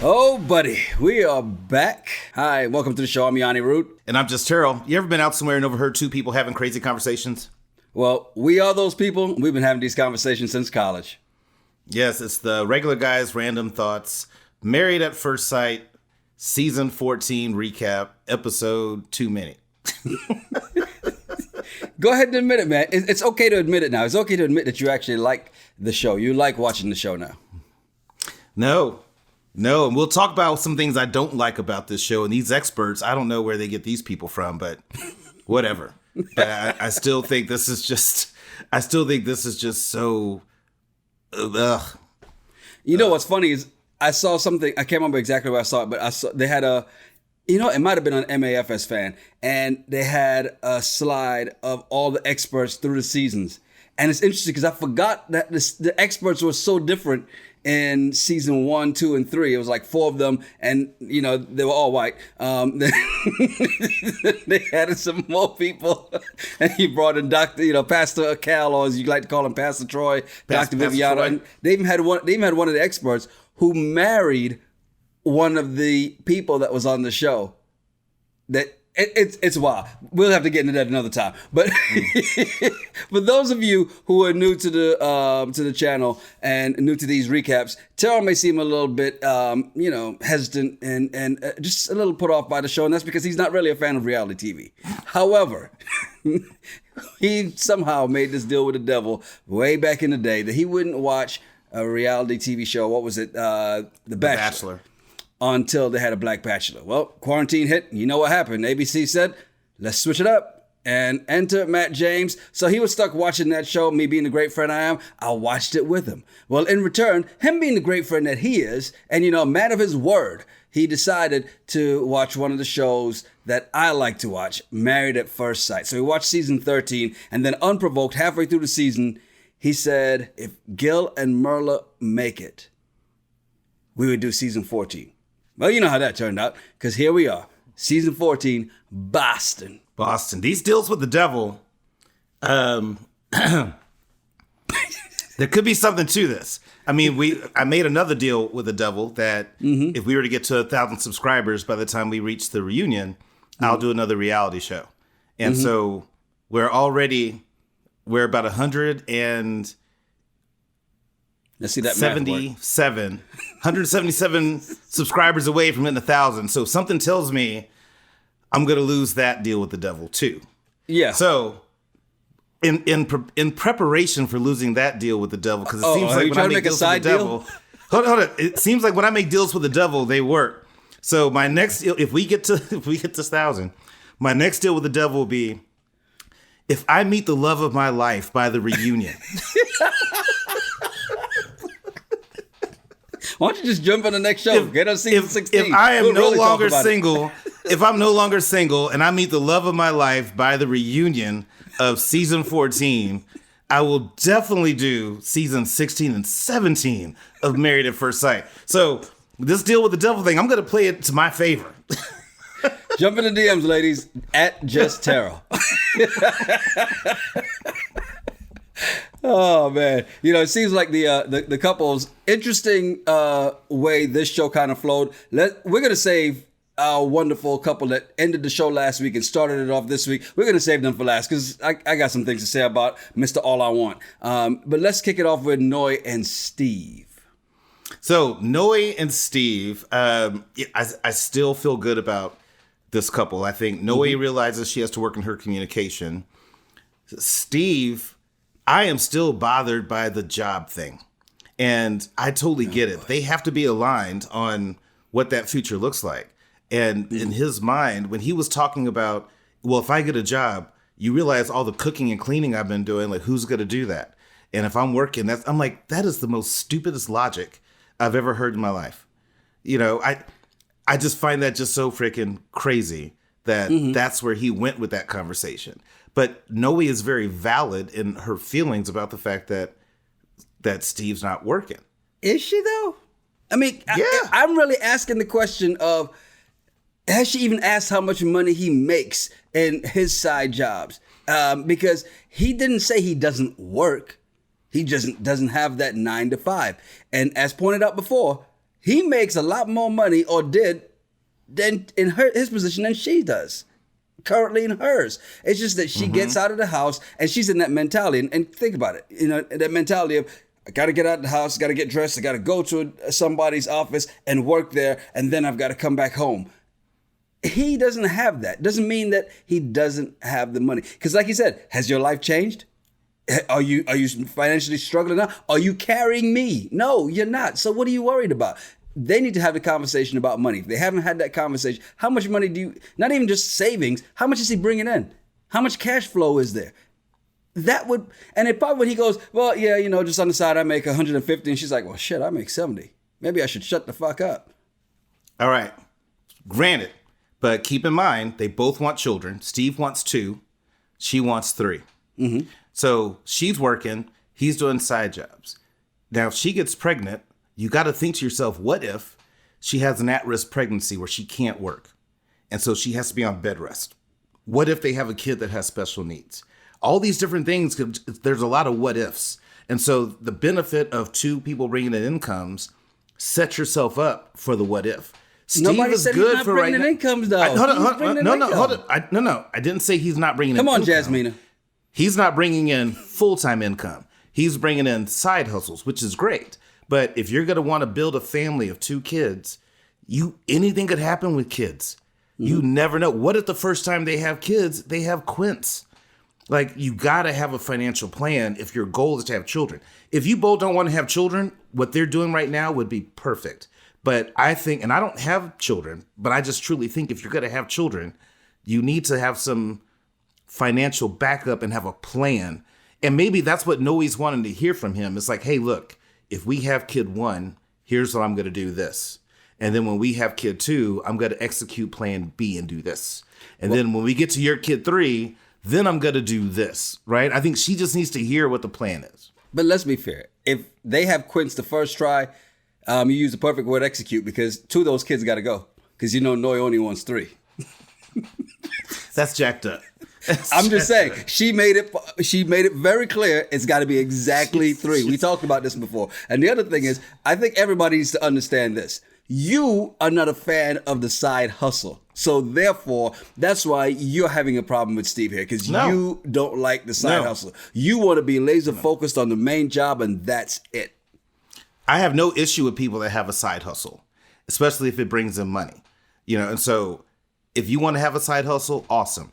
Oh, buddy, we are back. Hi, welcome to the show. I'm Yonni Root. And I'm just Terryl. You ever been out somewhere and overheard two people having crazy conversations? Well, we are those people. We've been having these conversations since college. Yes, it's the Regular Guys Random Thoughts, Married at First Sight, Season 14 recap, episode Too Many. Go ahead and admit it, man. It's okay to admit it now. It's okay to admit that you actually like the show. You like watching the show now. No, and we'll talk about some things I don't like about this show. And these experts, I don't know where they get these people from, but whatever. But I still think this is just so, ugh. You know what's funny is I saw something, I can't remember exactly where I saw it, but I saw they had it might have been an MAFS fan, and they had a slide of all the experts through the seasons. And it's interesting because I forgot that the experts were so different in season 1, 2, and 3. It was like 4 of them, and they were all white. They added some more people, and he brought in Pastor Cal, or as you like to call him, Pastor Troy, Dr. Viviano. And they even had one of the experts who married one of the people that was on the show. That it's wild. We'll have to get into that another time. But for those of you who are new to the channel and new to these recaps, Terrell may seem a little bit hesitant and just a little put off by the show, and that's because he's not really a fan of reality TV. However, he somehow made this deal with the devil way back in the day that he wouldn't watch a reality TV show. What was it? The Bachelor. Until they had a black bachelor. Well, quarantine hit. You know what happened? ABC said, let's switch it up. And enter Matt James. So he was stuck watching that show. Me being the great friend I am, I watched it with him. Well, in return, him being the great friend that he is, and a man of his word, he decided to watch one of the shows that I like to watch, Married at First Sight. So he watched season 13, and then unprovoked, halfway through the season, he said, if Gil and Merla make it, we would do season 14. Well, you know how that turned out, because here we are, season 14, Boston. These deals with the devil, there could be something to this. I mean, I made another deal with the devil that if we were to get to 1,000 subscribers by the time we reach the reunion, I'll do another reality show. And so we're about 177 subscribers away from hitting 1,000. So something tells me I'm going to lose that deal with the devil too. Yeah. So in preparation for losing that deal with the devil, because it seems like when I make deals with the devil, hold on. It seems like when I make deals with the devil, they work. So my next deal, if we get to 1,000, my next deal with the devil will be if I meet the love of my life by the reunion. Why don't you just jump on the next show? Get us season 16. If I am no longer single, if I'm no longer single and I meet the love of my life by the reunion of season 14, I will definitely do season 16 and 17 of Married at First Sight. So this deal with the devil thing, I'm going to play it to my favor. Jump in the DMs, ladies, at Just Terrell. Oh man, it seems like the couple's interesting way this show kind of flowed. We're gonna save our wonderful couple that ended the show last week and started it off this week. We're gonna save them for last because I got some things to say about Mr. All I Want. But let's kick it off with Noi and Steve. So Noi and Steve, I still feel good about this couple. I think Noi realizes she has to work on her communication. Steve, I am still bothered by the job thing. And I totally get it. They have to be aligned on what that future looks like. And in his mind, when he was talking about, well, if I get a job, you realize all the cooking and cleaning I've been doing, like who's going to do that? And if I'm working, I'm like, that is the most stupidest logic I've ever heard in my life. I just find that just so freaking crazy that that's where he went with that conversation. But Noi is very valid in her feelings about the fact that Steve's not working. Is she though? I mean, yeah. I'm really asking the question of, has she even asked how much money he makes in his side jobs? Because he didn't say he doesn't work. He just doesn't have that 9 to 5. And as pointed out before, He makes a lot more money, or did, than in his position than she does currently in hers. It's just that she gets out of the house and she's in that mentality. And think about it, that mentality of, I got to get out of the house, got to get dressed, I got to go to somebody's office and work there, and then I've got to come back home. He doesn't have that. Doesn't mean that he doesn't have the money. Because like you said, has your life changed? Are you financially struggling now? Are you carrying me? No, you're not. So what are you worried about? They need to have the conversation about money. If they haven't had that conversation, how much money do you, not even just savings, how much is he bringing in? How much cash flow is there? That would, and it probably when he goes, well, yeah, just on the side I make 150, and she's like, well, shit, I make 70. Maybe I should shut the fuck up. All right. Granted, but keep in mind, they both want children. Steve wants 2. She wants 3. Mm-hmm. So she's working. He's doing side jobs. Now, if she gets pregnant, you got to think to yourself, what if she has an at-risk pregnancy where she can't work? And so she has to be on bed rest. What if they have a kid that has special needs? All these different things, there's a lot of what ifs. And so the benefit of 2 people bringing in incomes, set yourself up for the what if. Nobody said he's not bringing in incomes, though. No. I didn't say he's not bringing in income. Come on, Jasmina. He's not bringing in full-time income. He's bringing in side hustles, which is great. But if you're going to want to build a family of 2 kids, anything could happen with kids. You never know. What if the first time they have kids, they have quints? Like, you got to have a financial plan if your goal is to have children. If you both don't want to have children, what they're doing right now would be perfect. But I think, and I don't have children, but I just truly think if you're going to have children, you need to have some financial backup and have a plan. And maybe that's what Noi's wanting to hear from him. It's like, hey, look, if we have kid 1, here's what I'm going to do this. And then when we have kid 2, I'm going to execute plan B and do this. And then when we get to your kid 3, then I'm going to do this, right? I think she just needs to hear what the plan is. But let's be fair. If they have quints the first try, you use the perfect word execute, because 2 of those kids got to go. Because Noi only wants 3. That's jacked up. I'm just saying, she made it very clear it's got to be exactly 3. We talked about this before. And the other thing is, I think everybody needs to understand this. You are not a fan of the side hustle. So therefore, that's why you're having a problem with Steve here, because you don't like the side hustle. You want to be laser focused on the main job, and that's it. I have no issue with people that have a side hustle, especially if it brings them money. And so if you want to have a side hustle, awesome.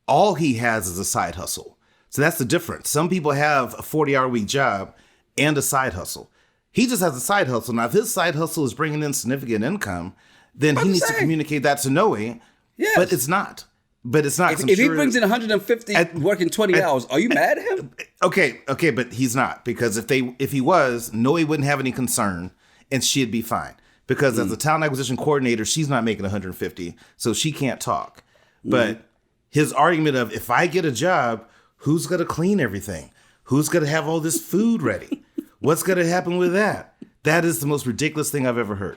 All he has is a side hustle. So that's the difference. Some people have a 40-hour week job and a side hustle. He just has a side hustle. Now, if his side hustle is bringing in significant income, then he needs to communicate that to Noi. Yes. But it's not. If he brings in 150 working 20 hours, are you mad at him? Okay, but he's not. Because if he was, Noi wouldn't have any concern and she'd be fine. Because as a talent acquisition coordinator, she's not making 150, so she can't talk. But his argument of, if I get a job, who's going to clean everything? Who's going to have all this food ready? What's going to happen with that? That is the most ridiculous thing I've ever heard.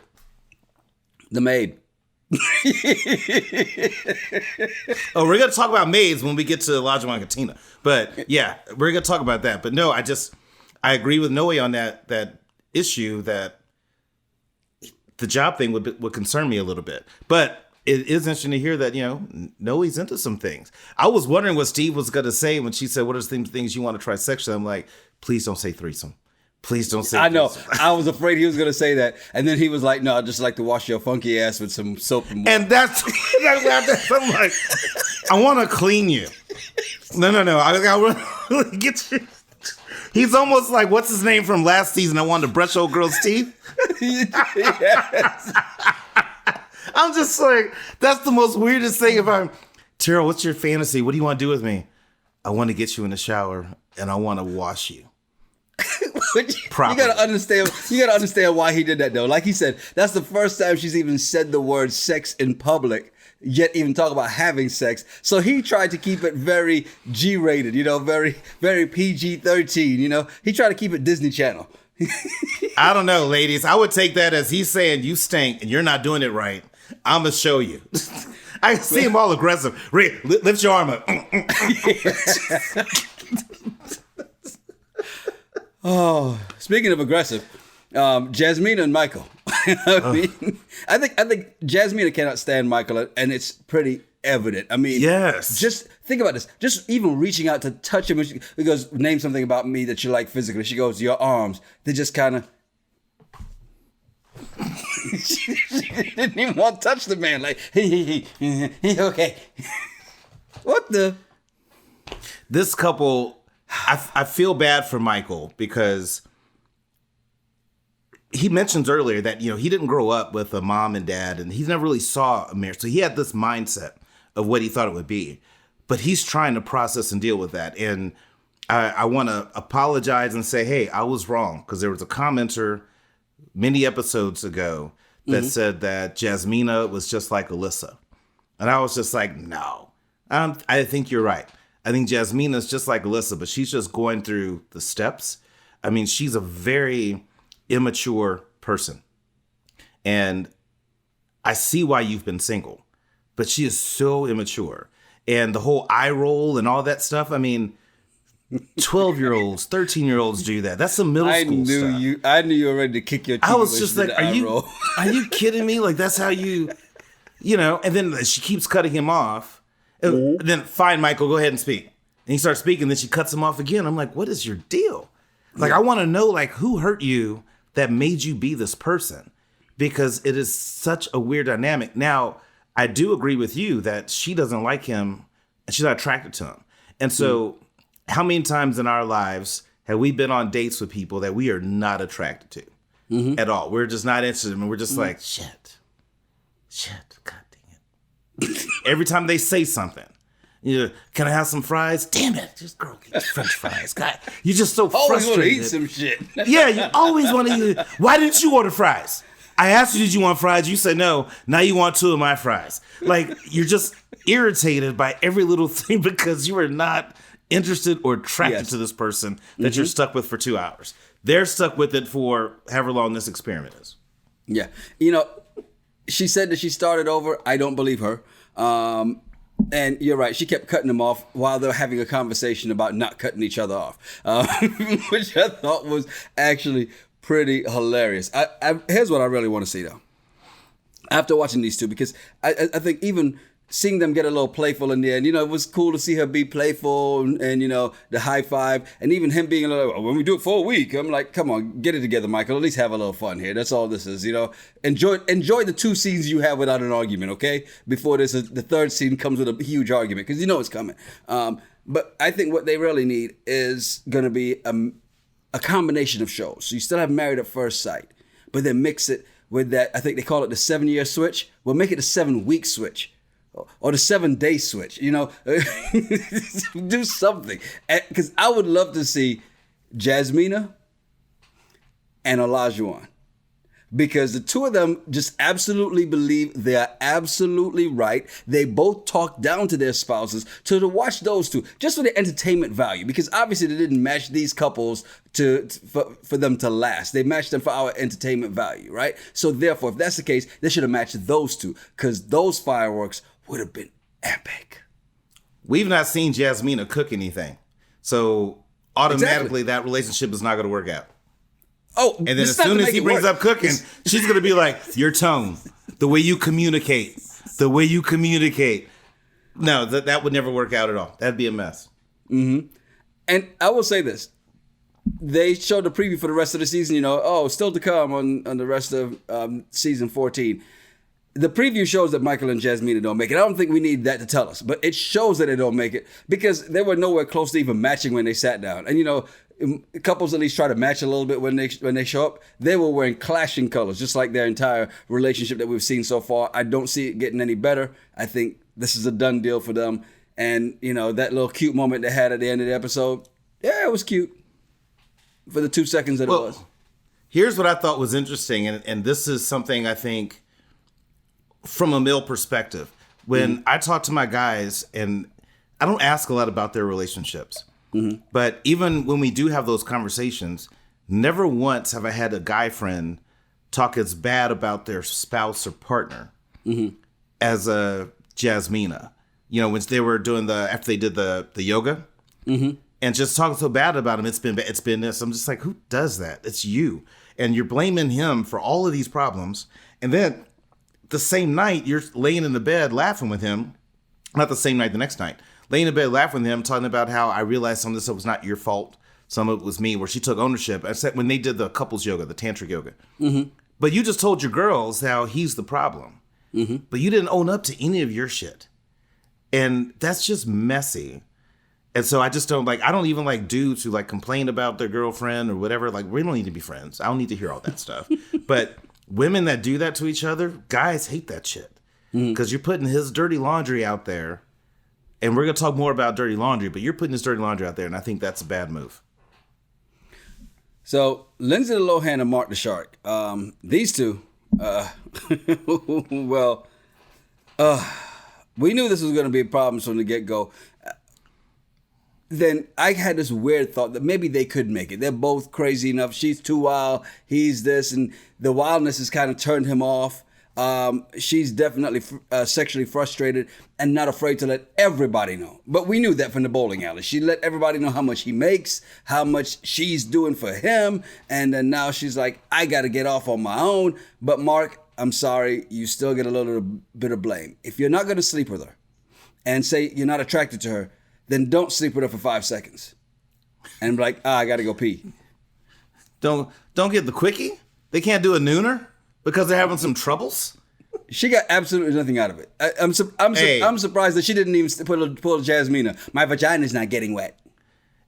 The maid. Oh, we're going to talk about maids when we get to Olajuwon and Katina. But yeah, we're going to talk about that. But no, I agree with Noi on that issue, that the job thing would concern me a little bit. But it is interesting to hear that, Noi's into some things. I was wondering what Steve was going to say when she said, what are the things you want to try sexually? I'm like, please don't say threesome. Please don't say I know. threesome. I was afraid he was going to say that. And then he was like, no, I just like to wash your funky ass with some soap and water. And that's I'm like, I want to clean you. No. I want to get you. He's almost like, what's his name from last season? I wanted to brush old girl's teeth. Yes. I'm just like, that's the most weirdest thing. Terryl, what's your fantasy? What do you want to do with me? I want to get you in the shower and I want to wash you. You gotta understand why he did that though. Like he said, that's the first time she's even said the word sex in public, yet even talk about having sex. So he tried to keep it very G-rated, very, very PG-13, He tried to keep it Disney Channel. I don't know, ladies. I would take that as he's saying you stink and you're not doing it right. I'm going to show you. I see him all aggressive. Lift your arm up. Oh, speaking of aggressive, Jasmina and Michael. I think Jasmina cannot stand Michael, and it's pretty evident. I mean, yes. Just think about this. Just even reaching out to touch him, he goes, name something about me that you like physically. She goes, your arms. They just kind of. She didn't even want to touch the man. Like, he okay. What the? This couple, I feel bad for Michael because he mentions earlier that, he didn't grow up with a mom and dad, and he never really saw a marriage. So he had this mindset of what he thought it would be. But he's trying to process and deal with that. And I want to apologize and say, hey, I was wrong. Because there was a commenter many episodes ago that said that Jasmina was just like Alyssa. And I was just like, no, I think you're right. I think Jasmina is just like Alyssa, but she's just going through the steps. I mean, she's a very immature person. And I see why you've been single, but she is so immature. And the whole eye roll and all that stuff, I mean, 12-year-olds, 13-year-olds do that. That's some middle school stuff. I knew you were ready to kick your teeth. I was just like, are you kidding me? Like, that's how you know, and then she keeps cutting him off. And then, fine, Michael, go ahead and speak. And he starts speaking, then she cuts him off again. I'm like, what is your deal? Like, I want to know, like, who hurt you that made you be this person? Because it is such a weird dynamic. Now, I do agree with you that she doesn't like him and she's not attracted to him. And so how many times in our lives have we been on dates with people that we are not attracted to at all? We're just not interested in them. We're just like, shit, God dang it. Every time they say something, can I have some fries? Damn it, just girl, get French fries. God, you're just so frustrated. Always want to eat some shit. Yeah, you always want to eat. Why didn't you order fries? I asked you, did you want fries? You said no. Now you want 2 of my fries. Like, you're just irritated by every little thing because you are not interested or attracted to this person that you're stuck with for 2 hours. They're stuck with it for however long this experiment is. Yeah. She said that she started over. I don't believe her. And you're right. She kept cutting them off while they're having a conversation about not cutting each other off, which I thought was actually pretty hilarious. Here's what I really want to see, though. After watching these two, because I think even seeing them get a little playful in there, and it was cool to see her be playful, and the high five, and even him being a little, when we do it for a week, I'm like, come on, get it together, Michael. At least have a little fun here. That's all this is. Enjoy the 2 scenes you have without an argument, okay? Before the 3rd scene comes with a huge argument, because it's coming. But I think what they really need is going to be a combination of shows. So you still have Married at First Sight, but then mix it with that, I think they call it the 7-year switch. Well, make it a 7-week switch or the 7-day switch, do something. Because I would love to see Jasmina and Olajuwon. Because the 2 of them just absolutely believe they are absolutely right. They both talk down to their spouses. So to watch those 2, just for the entertainment value, because obviously they didn't match these couples for them to last. They matched them for our entertainment value, right? So therefore, if that's the case, they should have matched those 2, because those fireworks would have been epic. We've not seen Jasmina cook anything. So automatically that relationship is not going to work out. Oh, and then as soon as he brings up cooking, she's going to be like, your tone, the way you communicate. No, that would never work out at all. That'd be a mess. Mm-hmm. And I will say this. They showed the preview for the rest of the season, still to come on the rest of season 14. The preview shows that Michael and Jasmina don't make it. I don't think we need that to tell us, but it shows that they don't make it because they were nowhere close to even matching when they sat down. And couples at least try to match a little bit when they show up. They were wearing clashing colors, just like their entire relationship that we've seen so far. I don't see it getting any better. I think this is a done deal for them. And that little cute moment they had at the end of the episode, yeah, it was cute for the 2 seconds that it was. Here's what I thought was interesting, and this is something I think from a male perspective. When I talk to my guys, and I don't ask a lot about their relationships, but even when we do have those conversations, never once have I had a guy friend talk as bad about their spouse or partner as a Jasmina. When they were doing after they did the yoga, and just talking so bad about him, it's been this. I'm just like, who does that? It's you. and you're blaming him for all of these problems. And then the same night, you're laying in the bed laughing with him. Not the same night, the next night. Laying in bed laughing with him, talking about how I realized some of this stuff was not your fault. Some of it was me, where she took ownership. I said when they did the couples yoga, the tantric yoga. Mm-hmm. But you just told your girls how he's the problem. Mm-hmm. But you didn't own up to any of your shit. And that's just messy. And so I just don't I don't even like dudes who like complain about their girlfriend or whatever. Like, we don't need to be friends. I don't need to hear all that stuff. But women that do that to each other, guys hate that shit. Because you're putting his dirty laundry out there. And we're going to talk more about dirty laundry, but you're putting his dirty laundry out there. And I think that's a bad move. So Lindsey the Lohan and Mark the Shark. These two, we knew this was going to be a problem from the get-go. Then I had this weird thought that maybe they could make it. They're both crazy enough. She's too wild. He's this. And the wildness has kind of turned him off. She's definitely sexually frustrated and not afraid to let everybody know. But we knew that from the bowling alley. She let everybody know how much he makes, how much she's doing for him. And then now she's like, I got to get off on my own. But Mark, I'm sorry, you still get a little bit of blame. If you're not going to sleep with her and say you're not attracted to her, then don't sleep with her for 5 seconds. And be like, I got to go pee. Don't get the quickie? They can't do a nooner? Because they're having some troubles? She got absolutely nothing out of it. I'm surprised that she didn't even pull Jasmina. My vagina's not getting wet.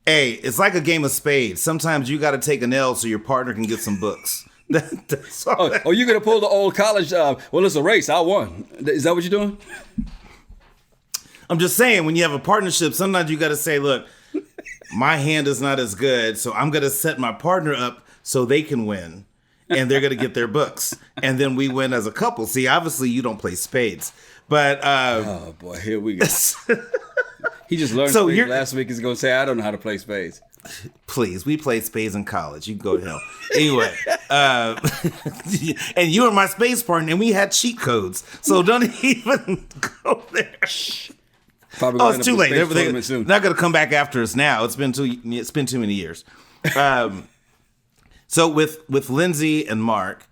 Hey, it's like a game of spades. Sometimes you got to take an L so your partner can get some books. That's all you're going to pull the old college, well, it's a race. I won. Is that what you're doing? I'm just saying, when you have a partnership, sometimes you got to say, look, my hand is not as good, so I'm going to set my partner up so they can win. And they're going to get their books. And then we win as a couple. See, obviously, you don't play spades. But, oh, boy, here we go. He just learned spades last week. He's going to say, I don't know how to play spades. Please, we played spades in college. You can go to hell. Anyway, and you were my spades partner, and we had cheat codes. So don't even go there. Probably it's too late. They're not going to come back after us now. It's been too many years. So with Lindsey and Mark,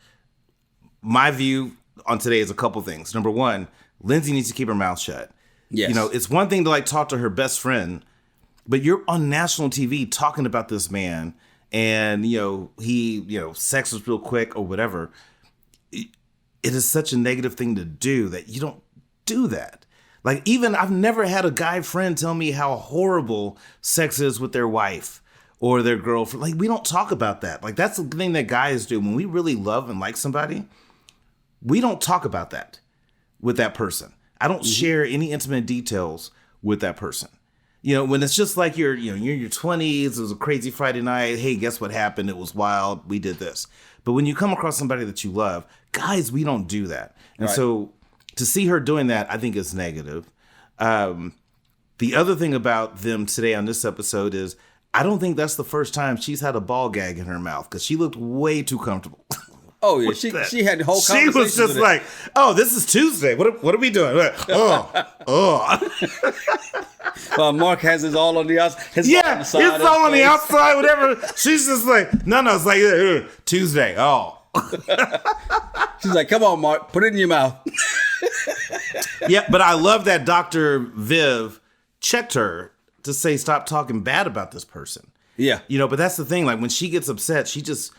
my view on today is a couple things. Number one, Lindsey needs to keep her mouth shut. Yes. You know, it's one thing to like talk to her best friend, but you're on national TV talking about this man and, he, sex was real quick or whatever. It is such a negative thing to do that you don't do that. Like, even I've never had a guy friend tell me how horrible sex is with their wife or their girlfriend. Like, we don't talk about that. Like, that's the thing that guys do. When we really love and like somebody, we don't talk about that with that person. I don't share any intimate details with that person. When it's just like you're in your 20s, it was a crazy Friday night. Hey, guess what happened? It was wild. We did this. But when you come across somebody that you love, guys, we don't do that. And so to see her doing that, I think is negative. The other thing about them today on this episode is I don't think that's the first time she's had a ball gag in her mouth because she looked way too comfortable. Oh, yeah. She had the whole conversation. She was just like, oh, this is Tuesday. What are we doing? Oh. Well, Mark has his all on the outside. His all on the outside, whatever. She's just like, no, it's like Tuesday. Oh. She's like, come on, Mark, put it in your mouth. Yeah, but I love that Dr. Viv checked her to say, stop talking bad about this person. Yeah. But that's the thing. Like, when she gets upset, she's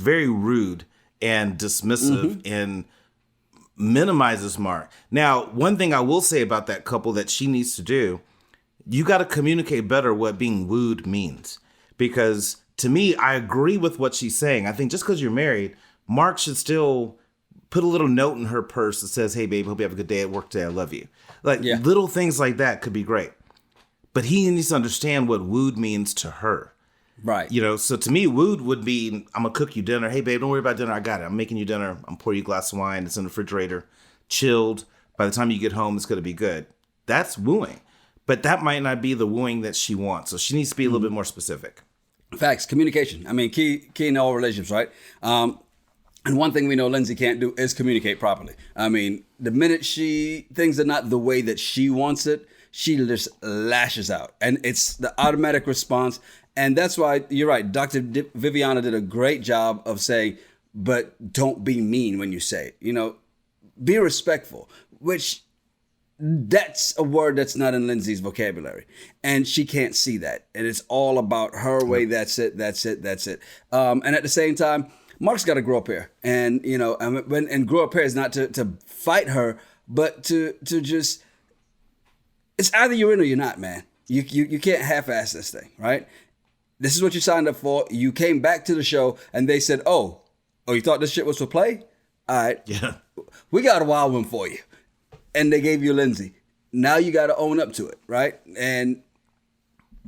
very rude and dismissive and minimizes Mark. Now, one thing I will say about that couple that she needs to do, you got to communicate better what being wooed means. Because to me, I agree with what she's saying. I think just because you're married, Mark should still put a little note in her purse that says, hey, babe, hope you have a good day at work today. I love you. Like, little things like that could be great. But he needs to understand what wooed means to her. Right. So to me, wooed would be, I'm going to cook you dinner. Hey, babe, don't worry about dinner. I got it. I'm making you dinner. I'm pouring you a glass of wine. It's in the refrigerator. Chilled. By the time you get home, it's going to be good. That's wooing. But that might not be the wooing that she wants. So she needs to be a little bit more specific. Facts. Communication. I mean, key in all relationships, right? And one thing we know Lindsey can't do is communicate properly. I mean, the minute things are not the way that she wants it, she just lashes out. And it's the automatic response. And that's why you're right. Viviana did a great job of saying, but don't be mean when you say it. You know, be respectful, which that's a word that's not in Lindsey's vocabulary. And she can't see that. And it's all about her way. That's it. And at the same time, Mark's got to grow up here. And, you know, and grow up here is not to fight her, but to just, it's either you're in or you're not, man. You can't half-ass this thing, right? This is what you signed up for. You came back to the show and they said, oh, you thought this shit was for play? All right. Yeah. We got a wild one for you. And they gave you Lindsey. Now you got to own up to it, right? And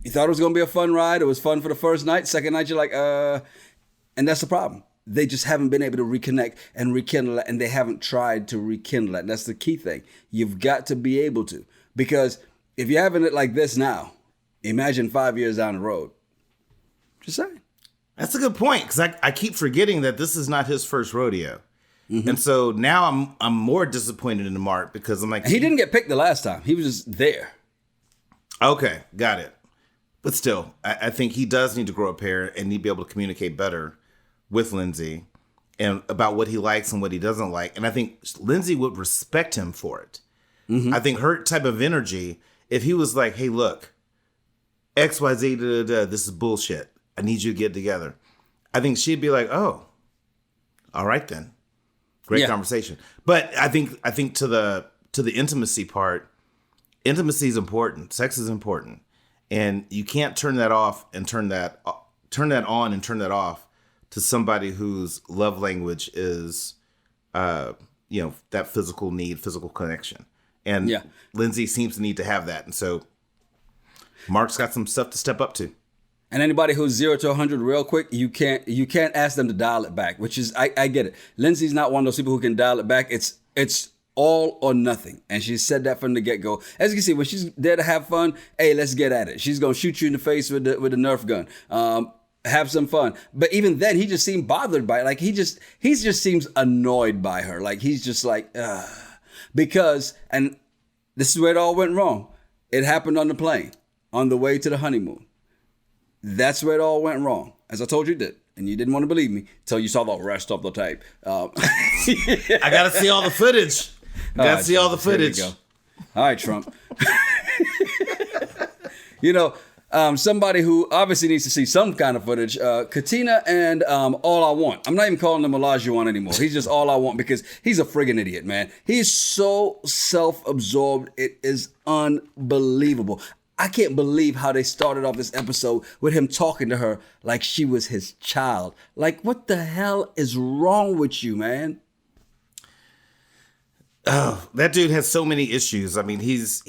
you thought it was going to be a fun ride. It was fun for the first night. Second night, you're like, and that's the problem. They just haven't been able to reconnect and rekindle it, and they haven't tried to rekindle it. That's the key thing. You've got to be able to. Because if you're having it like this now, imagine 5 years down the road. Just saying. That's a good point, because I keep forgetting that this is not his first rodeo. Mm-hmm. And so now I'm more disappointed in Mark because I'm like... He didn't get picked the last time. He was just there. Okay, got it. But still, I think he does need to grow up here and need to be able to communicate better with Lindsey and about what he likes and what he doesn't like. And I think Lindsey would respect him for it. Mm-hmm. I think her type of energy, if he was like, hey, look, XYZ, this is bullshit. I need you to get together. I think she'd be like, oh, all right then. Great conversation. But I think to the intimacy part, intimacy is important. Sex is important. And you can't turn that off and turn that on and turn that off to somebody whose love language is that physical need, physical connection. And Lindsey seems to need to have that. And so Mark's got some stuff to step up to. And anybody who's 0 to 100 real quick, you can't ask them to dial it back, which is, I get it. Lindsey's not one of those people who can dial it back. It's all or nothing. And she said that from the get-go. As you can see, when she's there to have fun, hey, let's get at it. She's going to shoot you in the face with the Nerf gun. Have some fun. But even then, he just seemed bothered by it. Like, he just seems annoyed by her. Like, he's just like, ugh. Because, and this is where it all went wrong. It happened on the plane, on the way to the honeymoon. That's where it all went wrong. As I told you it did. And you didn't want to believe me until you saw the rest of the tape. I got to see all the footage. Got to see all the footage. All right, Trump. Somebody who obviously needs to see some kind of footage, Katina and All I Want. I'm not even calling him Olajuwon anymore. He's just All I Want because he's a friggin' idiot, man. He's so self-absorbed. It is unbelievable. I can't believe how they started off this episode with him talking to her like she was his child. Like, what the hell is wrong with you, man? Oh, that dude has so many issues. I mean, he's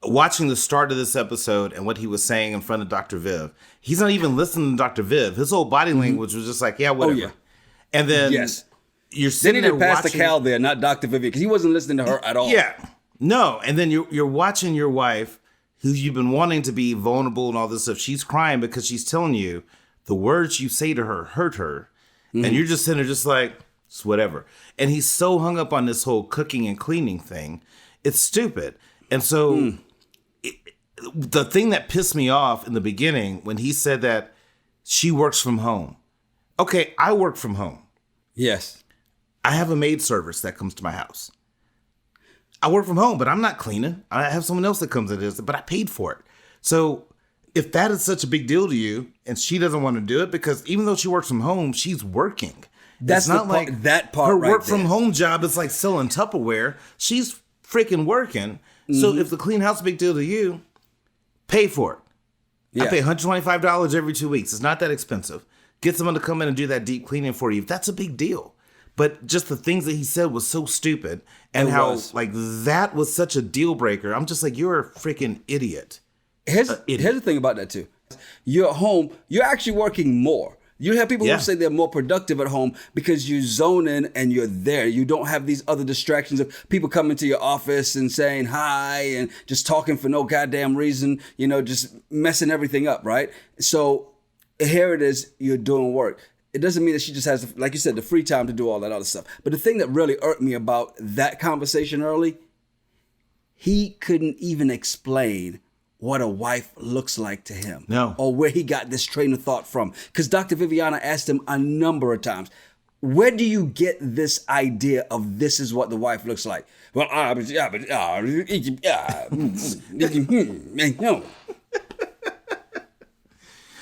watching the start of this episode and what he was saying in front of Dr. Viv. He's not even listening to Dr. Viv. His whole body language was just like, yeah, whatever. Oh, yeah. And then you're sitting there watching. Pass the Cal there, not Dr. Viv, because he wasn't listening to her at all. Yeah. No, and then you're watching your wife, who you've been wanting to be vulnerable and all this stuff. She's crying because she's telling you the words you say to her hurt her. Mm-hmm. And you're just sitting there just like, it's whatever. And he's so hung up on this whole cooking and cleaning thing. It's stupid. And so the thing that pissed me off in the beginning when he said that she works from home. Okay, I work from home. Yes. I have a maid service that comes to my house. I work from home, but I'm not cleaning. I have someone else that comes and does it, but I paid for it. So if that is such a big deal to you and she doesn't want to do it, because even though she works from home, she's working. That's not like that part. Her right work there. from home job is like selling Tupperware. She's freaking working. Mm-hmm. So if the clean house is a big deal to you, pay for it. Yeah. I pay $125 every 2 weeks. It's not that expensive. Get someone to come in and do that deep cleaning for you. That's a big deal. But just the things that he said was so stupid, and like that was such a deal breaker. I'm just like, you're a freaking idiot. Here's the thing about that too. You're at home. You're actually working more. You have people who say they're more productive at home because you zone in and you're there. You don't have these other distractions of people coming to your office and saying hi and just talking for no goddamn reason, just messing everything up, right? So here it is, you're doing work. It doesn't mean that she just has, like you said, the free time to do all that other stuff. But the thing that really irked me about that conversation early, he couldn't even explain what a wife looks like to him. No. Or where he got this train of thought from. Because Dr. Viviana asked him a number of times, where do you get this idea of this is what the wife looks like? Well,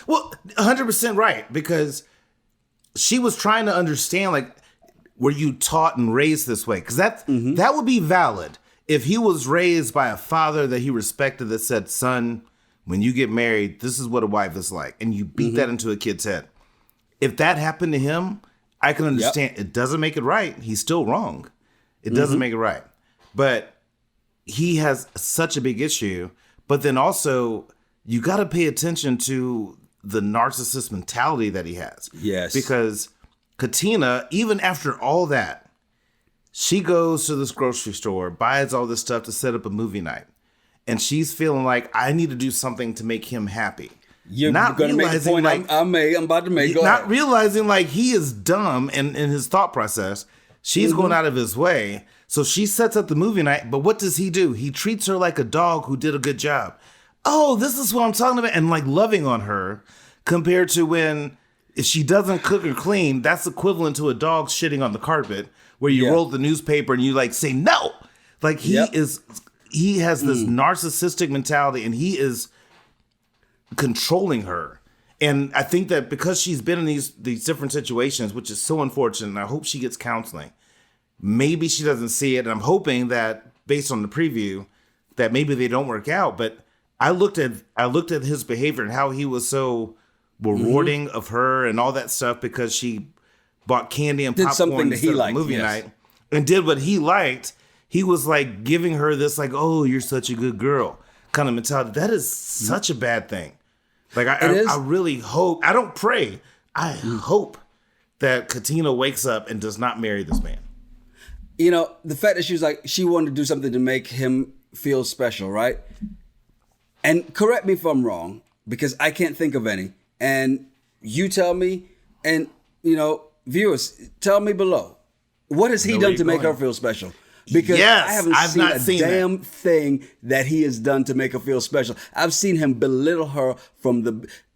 Well, 100% right, because she was trying to understand, like, were you taught and raised this way? Because that would be valid if he was raised by a father that he respected that said, son, when you get married, this is what a wife is like. And you beat that into a kid's head. If that happened to him, I can understand. It doesn't make it right. He's still wrong. It doesn't make it right. But he has such a big issue. But then also, you got to pay attention to the narcissist mentality that he has. Yes. Because Katina, even after all that, she goes to this grocery store, buys all this stuff to set up a movie night. And she's feeling like, I need to do something to make him happy. You're going to make the point like, I'm about to make. Not realizing like he is dumb in his thought process. She's going out of his way. So she sets up the movie night. But what does he do? He treats her like a dog who did a good job. Oh, this is what I'm talking about. And like loving on her compared to when if she doesn't cook or clean, that's equivalent to a dog shitting on the carpet where you roll the newspaper and you like say no. Like he has this narcissistic mentality and he is controlling her. And I think that because she's been in these different situations, which is so unfortunate, and I hope she gets counseling. Maybe she doesn't see it. And I'm hoping that based on the preview that maybe they don't work out. But I looked at his behavior and how he was so rewarding of her and all that stuff because she bought candy and popcorn something that he liked, movie night and did what he liked. He was like giving her this like, oh, you're such a good girl kind of mentality. That is such a bad thing. Like I really hope, I don't pray, I hope that Katina wakes up and does not marry this man. You know, the fact that she was like, she wanted to do something to make him feel special, right? And correct me if I'm wrong, because I can't think of any. And you tell me, and, you know, viewers, tell me below. What has he done to make her feel special? Because I haven't seen a damn thing that he has done to make her feel special. I've seen him belittle her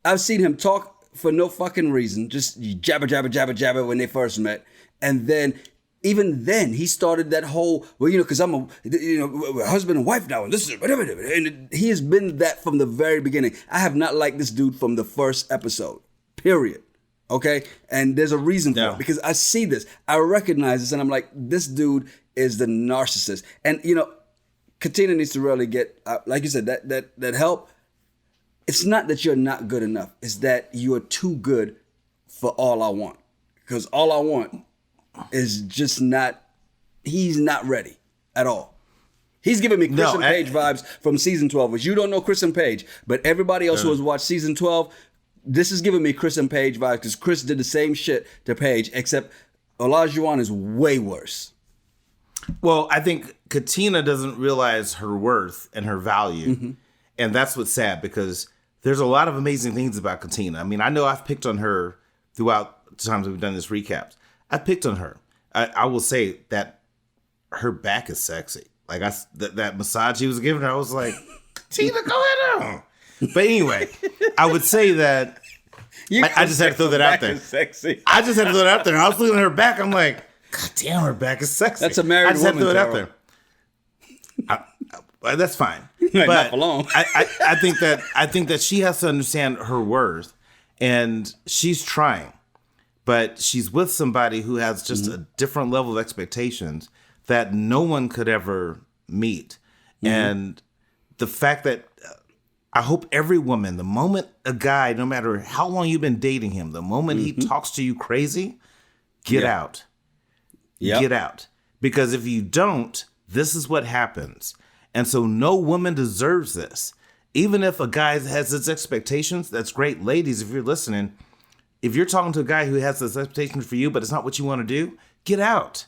I've seen him talk for no fucking reason, just jabber, jabber, jabber, jabber when they first met. And then, even then, he started that whole, well, you know, because I'm a husband and wife now, and this is whatever. And he has been that from the very beginning. I have not liked this dude from the first episode, period. Okay? And there's a reason for it, because I see this. I recognize this, and I'm like, this dude is the narcissist. And, you know, Katina needs to really get, like you said, that help. It's not that you're not good enough. It's that you're too good for all I want. Because all I want is just not, he's not ready at all. He's giving me Kristen Page vibes from season 12, which you don't know Kristen Page, but everybody else who has watched season 12, this is giving me Kristen Page vibes because Chris did the same shit to Page, except Olajuwon is way worse. Well, I think Katina doesn't realize her worth and her value. And that's what's sad because there's a lot of amazing things about Katina. I mean, I know I've picked on her throughout the times we've done this recaps. I picked on her. I will say that her back is sexy. Like that massage he was giving her, I was like, Katina, go ahead on. But anyway, I would say that I just had to throw that out there. Sexy. I just had to throw that out there. I was looking at her back. I'm like, God damn, her back is sexy. That's a married woman. I just had to throw it out there. That's fine. But not for long. I think that she has to understand her worth, and she's trying, but she's with somebody who has just a different level of expectations that no one could ever meet. And the fact that I hope every woman, the moment a guy, no matter how long you've been dating him, the moment he talks to you crazy, get out. Get out. Because if you don't, this is what happens. And so no woman deserves this. Even if a guy has his expectations, that's great. Ladies, if you're listening, if you're talking to a guy who has his expectations for you, but it's not what you want to do, get out.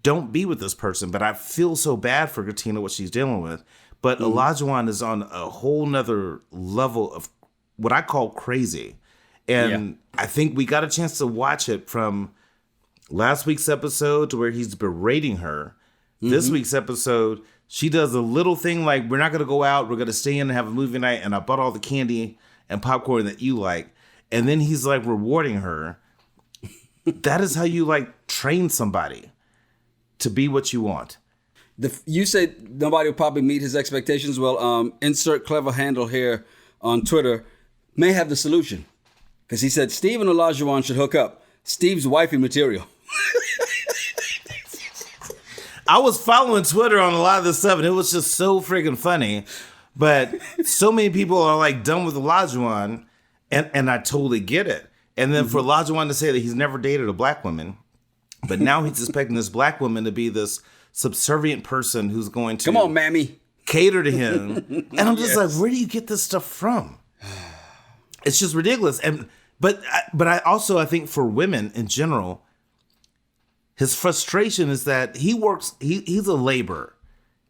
Don't be with this person. But I feel so bad for Katina, what she's dealing with. But Olajuwon is on a whole nother level of what I call crazy. And I think we got a chance to watch it from last week's episode to where he's berating her. This week's episode, She does a little thing like, we're not going to go out. We're going to stay in and have a movie night. And I bought all the candy and popcorn that you like. And then he's like rewarding her. That is how you like train somebody to be what you want. You said nobody will probably meet his expectations. Well, insert clever handle here on Twitter may have the solution. Because he said Steve and Olajuwon should hook up. Steve's wifey material. I was following Twitter on a lot of this stuff, and it was just so freaking funny. But so many people are like done with Olajuwon, and I totally get it. And then for Olajuwon to say that he's never dated a black woman, but now he's expecting this black woman to be this subservient person who's going to come on, mammy, cater to him. And I'm just like, where do you get this stuff from? It's just ridiculous. But I think for women in general, his frustration is that he works. He's a laborer,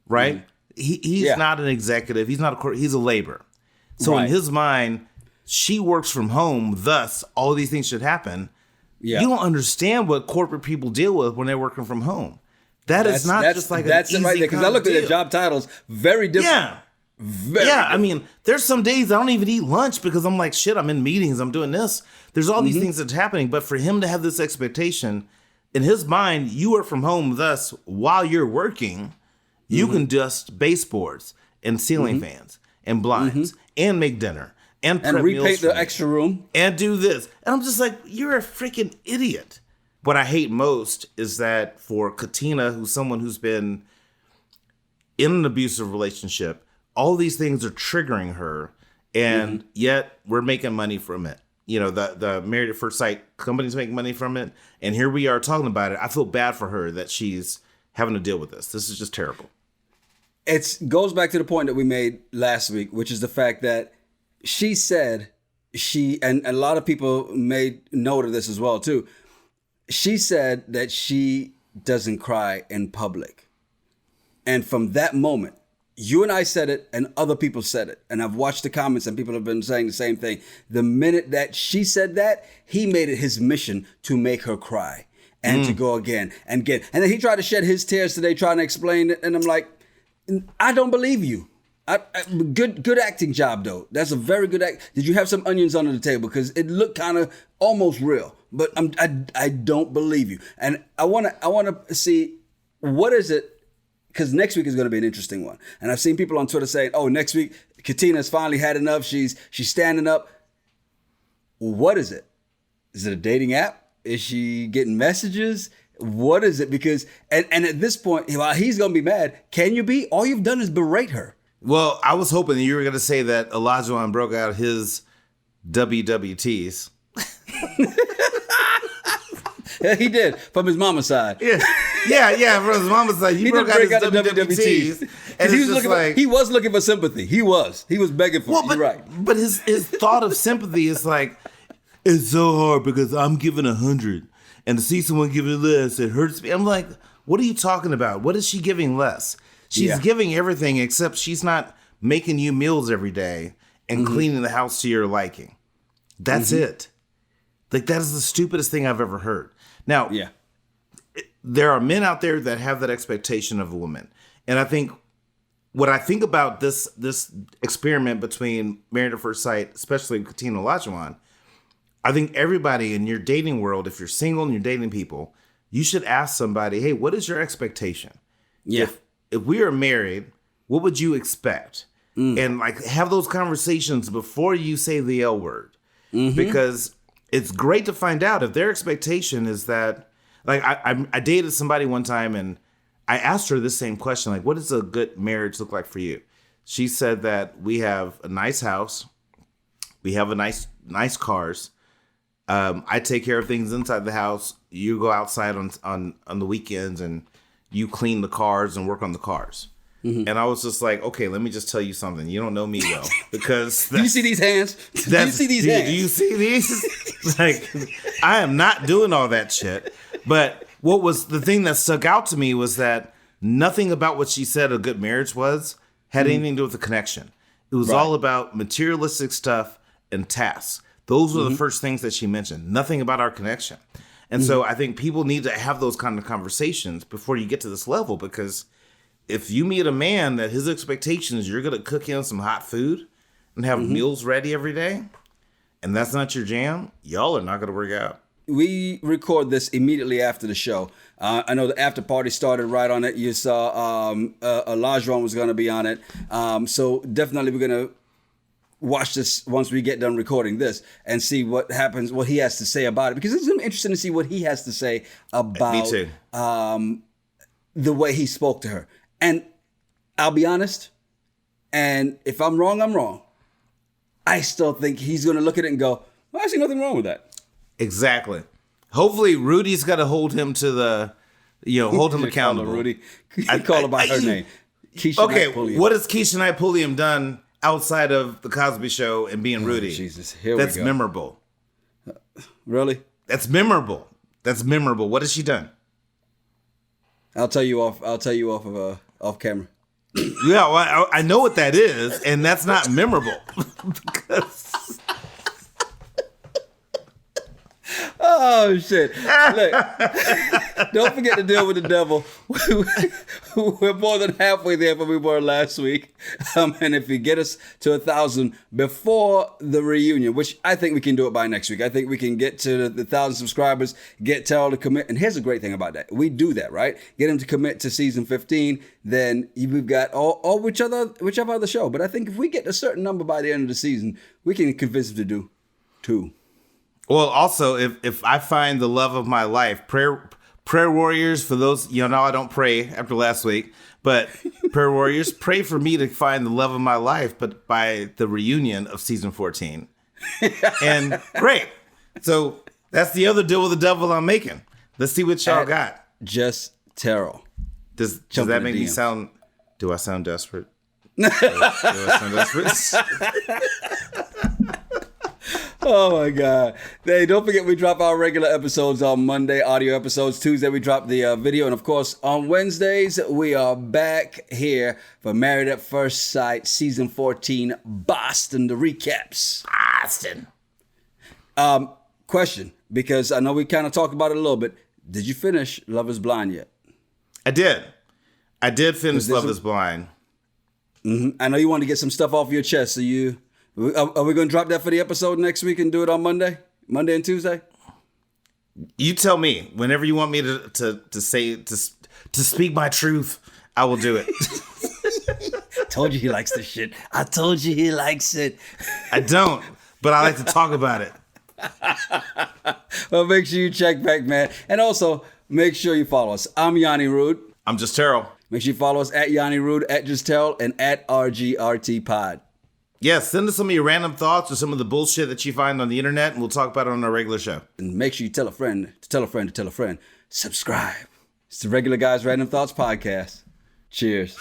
right? He's not an executive. He's not he's a laborer. So in his mind, she works from home. Thus, all these things should happen. Yeah. You don't understand what corporate people deal with when they're working from home. That's just like that's an easy right there. Because I looked at their job titles, very different. Yeah. Very different. I mean, there's some days I don't even eat lunch because I'm like, shit, I'm in meetings, I'm doing this. There's all these things that's happening. But for him to have this expectation, in his mind, you work from home. Thus, while you're working, you can dust baseboards and ceiling fans and blinds and make dinner and repaint the extra room and do this. And I'm just like, you're a freaking idiot. What I hate most is that for Katina, who's someone who's been in an abusive relationship, all these things are triggering her, and yet we're making money from it. You know, the Married at First Sight companies make money from it, and here we are talking about it. I feel bad for her that she's having to deal with this. This is just terrible. It goes back to the point that we made last week, which is the fact that she said and a lot of people made note of this as well too. She said that she doesn't cry in public. And from that moment, you and I said it and other people said it. And I've watched the comments and people have been saying the same thing. The minute that she said that, he made it his mission to make her cry and to go again and again. And then he tried to shed his tears today trying to explain it. And I'm like, I don't believe you. Good acting job, though. That's a very good act. Did you have some onions under the table? Because it looked kind of almost real. But I don't believe you. And I want to see, what is it? Because next week is going to be an interesting one. And I've seen people on Twitter saying, oh, next week, Katina's finally had enough. She's standing up. What is it? Is it a dating app? Is she getting messages? What is it? Because, and at this point, while he's going to be mad, can you be? All you've done is berate her. Well, I was hoping that you were going to say that Olajuwon broke out his WWTs. Yeah, he did, from his mama's side. Yeah, from his mama's side. He broke out his WWTs. And he was looking for sympathy. He was begging for it. You're right. But his thought of sympathy is like, it's so hard because I'm giving 100. And to see someone giving less, it hurts me. I'm like, what are you talking about? What is she giving less? She's giving everything except she's not making you meals every day and cleaning the house to your liking. That's it. Like, that is the stupidest thing I've ever heard. Now, there are men out there that have that expectation of a woman. And I think what I think about this experiment between Married at First Sight, especially Katina Olajuwon, I think everybody in your dating world, if you're single and you're dating people, you should ask somebody, hey, what is your expectation? Yeah. If we are married, what would you expect? And like, have those conversations before you say the L word. Because it's great to find out if their expectation is that, like, I dated somebody one time and I asked her this same question, like, what does a good marriage look like for you? She said that we have a nice house. We have a nice cars. I take care of things inside the house. You go outside on the weekends and you clean the cars and work on the cars. And I was just like, okay, let me just tell you something. You don't know me well, because do you see these hands? Do you see these hands? Do you see these? Like, I am not doing all that shit. But what was the thing that stuck out to me was that nothing about what she said a good marriage had anything to do with the connection. It was all about materialistic stuff and tasks. Those were the first things that she mentioned. Nothing about our connection. And so I think people need to have those kind of conversations before you get to this level, because if you meet a man that his expectation is you're going to cook him some hot food and have meals ready every day, and that's not your jam, y'all are not going to work out. We record this immediately after the show. I know the after party started right on it. You saw Olajuwon was going to be on it. So definitely we're going to watch this once we get done recording this and see what happens, what he has to say about it. Because it's going to be interesting to see what he has to say about Me too. The way he spoke to her. And I'll be honest, and if I'm wrong, I'm wrong. I still think he's going to look at it and go, well, I see nothing wrong with that. Exactly. Hopefully, Rudy's got to hold him to the, hold him accountable. Call her Rudy. I call her by her name. Keisha okay, Knight Pulliam. what has Keisha Knight Pulliam done outside of the Cosby Show and being Rudy? Jesus, here That's we go. memorable. Really? That's memorable. That's memorable. What has she done? I'll tell you off off camera. Yeah, well, I know what that is, and that's not memorable. Oh shit! Look, don't forget to deal with the devil. We're more than halfway there where we were last week, and if you get us to 1,000 before the reunion, which I think we can do it by next week. I think we can get to the 1,000 subscribers, get Terryl to commit. And here's the great thing about that: we do that, right? Get him to commit to season 15. Then we've got all whichever other show. But I think if we get a certain number by the end of the season, we can convince him to do 2. Well, also, if I find the love of my life, prayer warriors, for those, I don't pray after last week, but prayer warriors, pray for me to find the love of my life, but by the reunion of season 14. And great. So that's the other deal with the devil I'm making. Let's see what y'all got. Just Terryl. Does that make me sound, do I sound desperate? Do I sound desperate? Oh my God. Hey, don't forget we drop our regular episodes on Monday, audio episodes. Tuesday we drop the video. And of course, on Wednesdays, we are back here for Married at First Sight, Season 14, Boston, the recaps. Boston. Question, because I know we kind of talked about it a little bit. Did you finish Love is Blind yet? I did finish Love is Blind. Mm-hmm. I know you wanted to get some stuff off your chest, so are we going to drop that for the episode next week and do it on Monday and Tuesday? You tell me. Whenever you want me to speak my truth, I will do it. Told you he likes this shit. I told you he likes it. I don't, but I like to talk about it. Well, make sure you check back, man. And also, make sure you follow us. I'm Yonni Rude. I'm Just Terryl. Make sure you follow us at Yonni Rude, at Just Terryl, and at RGRT Pod. Yes, send us some of your random thoughts or some of the bullshit that you find on the internet, and we'll talk about it on our regular show. And make sure you tell a friend to tell a friend to tell a friend. Subscribe. It's the Regular Guys Random Thoughts Podcast. Cheers.